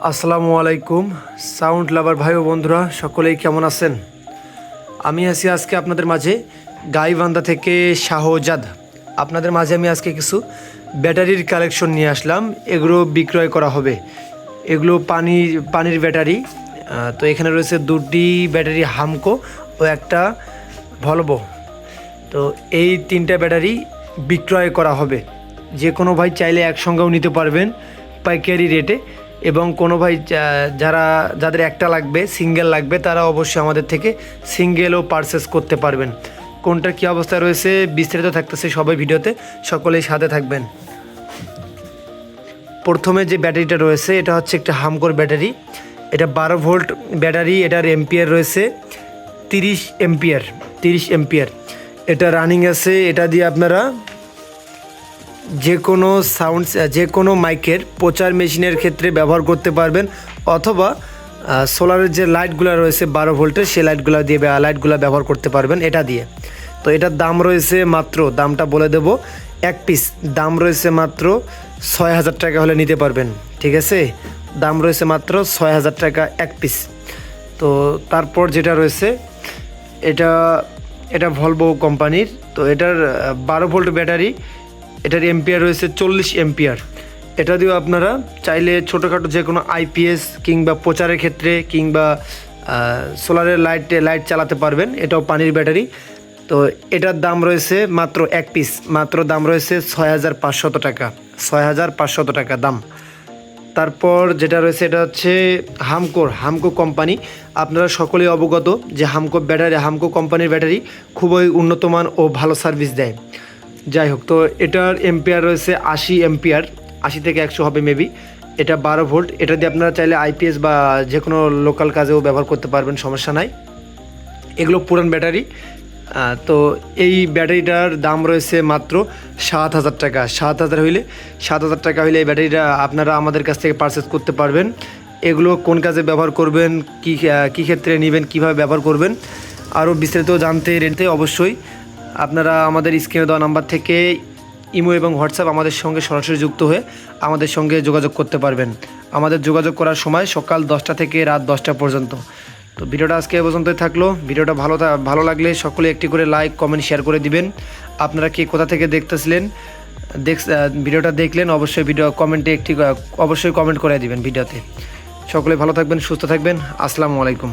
আসসালামু আলাইকুম সাউন্ড লাভার ভাই ও বন্ধুরা, সকলেই কেমন আছেন? আমি আছি আজকে আপনাদের মাঝে গাইবান্ধা থেকে শাহজাদ। আপনাদের মাঝে আমি আজকে কিছু ব্যাটারির কালেকশন নিয়ে আসলাম। এগুলো বিক্রয় করা হবে। এগুলো পানির ব্যাটারি। তো এখানে রয়েছে দুটি ব্যাটারি হামকো ও একটা ভলভো। তো এই তিনটা ব্যাটারি বিক্রয় করা হবে। যে কোনো ভাই চাইলে একসঙ্গেও নিতে পারবেন পাইকারি রেটে, এবং কোনো ভাই যাদের একটা লাগবে, সিঙ্গেল লাগবে, তারা অবশ্যই আমাদের থেকে সিঙ্গেলও পারচেস করতে পারবেন। কোনটার কী অবস্থায় রয়েছে বিস্তারিত থাকতেছে সবাই ভিডিওতে, সকলেই সাথে থাকবেন। প্রথমে যে ব্যাটারিটা রয়েছে এটা হচ্ছে একটা হামকোর ব্যাটারি। এটা 12 ভোল্ট ব্যাটারি। এটার এম্পিয়ার রয়েছে 30 এম্পিয়ার। এটা রানিং আছে। এটা দিয়ে আপনারা যে কোনো মাইকের প্রচার মেশিনের ক্ষেত্রে ব্যবহার করতে পারবেন, অথবা সোলারের যে লাইটগুলো রয়েছে 12 ভোল্টের, সেই লাইটগুলো ব্যবহার করতে পারবেন এটা দিয়ে। তো এটার দাম রয়েছে মাত্র, দামটা বলে দেব, এক পিস দাম রয়েছে মাত্র 6,000 টাকা হলে নিতে পারবেন। ঠিক আছে, দাম রয়েছে মাত্র 6,000 টাকা এক পিস। তো তারপর যেটা রয়েছে এটা ভলভো কোম্পানির। তো এটার 12 ভোল্ট ব্যাটারি। এটার এম্পিয়ার রয়েছে 40 এম্পিয়ার। এটা দিয়েও আপনারা চাইলে ছোটোখাটো যে কোনো আইপিএস কিংবা প্রচারের ক্ষেত্রে কিংবা সোলারের লাইট চালাতে পারবেন। এটাও পানির ব্যাটারি। তো এটার দাম রয়েছে মাত্র এক পিস, মাত্র দাম রয়েছে 6,500 টাকা, 6,500 টাকা দাম। তারপর যেটা রয়েছে এটা হচ্ছে হামকো কোম্পানি। আপনারা সকলেই অবগত যে হামকো কোম্পানির ব্যাটারি খুবই উন্নতমান ও ভালো সার্ভিস দেয়। যাই হোক, তো এটার এম্পিয়ার রয়েছে 80 এম্পিয়ার, 80 থেকে 100 হবে মেবি। এটা 12 ভোল্ট। এটা দিয়ে আপনারা চাইলে আইপিএস বা যে কোনো লোকাল কাজেও ব্যবহার করতে পারবেন, সমস্যা নাই। এগুলো পুরান ব্যাটারি। তো এই ব্যাটারিটার দাম রয়েছে মাত্র 7,000 টাকা। 7,000 টাকা হইলে এই ব্যাটারিটা আপনারা আমাদের কাছ থেকে পারচেস করতে পারবেন। এগুলো কোন কাজে ব্যবহার করবেন, কী ক্ষেত্রে নেবেন, কীভাবে ব্যবহার করবেন, আরও বিস্তারিত জানতে অবশ্যই আপনারা আমাদের স্ক্রিনে দেওয়া নাম্বার থেকে ইমো এবং হোয়াটসঅ্যাপ আমাদের সঙ্গে সরাসরি যুক্ত হয়ে আমাদের সঙ্গে যোগাযোগ করতে পারবেন। আমাদের যোগাযোগ করার সময় সকাল 10টা থেকে রাত 10টা পর্যন্ত। তো ভিডিওটা আজকে এ পর্যন্তই থাকলো। ভিডিওটা ভালো লাগলে সকলে একটি করে লাইক, কমেন্ট, শেয়ার করে দিবেন। আপনারা কে কোথা থেকে দেখতেছিলেন, ভিডিওটা দেখলেন, অবশ্যই কমেন্ট করে দিবেন ভিডিওতে। সকলে ভালো থাকবেন, সুস্থ থাকবেন। আসসালামু আলাইকুম।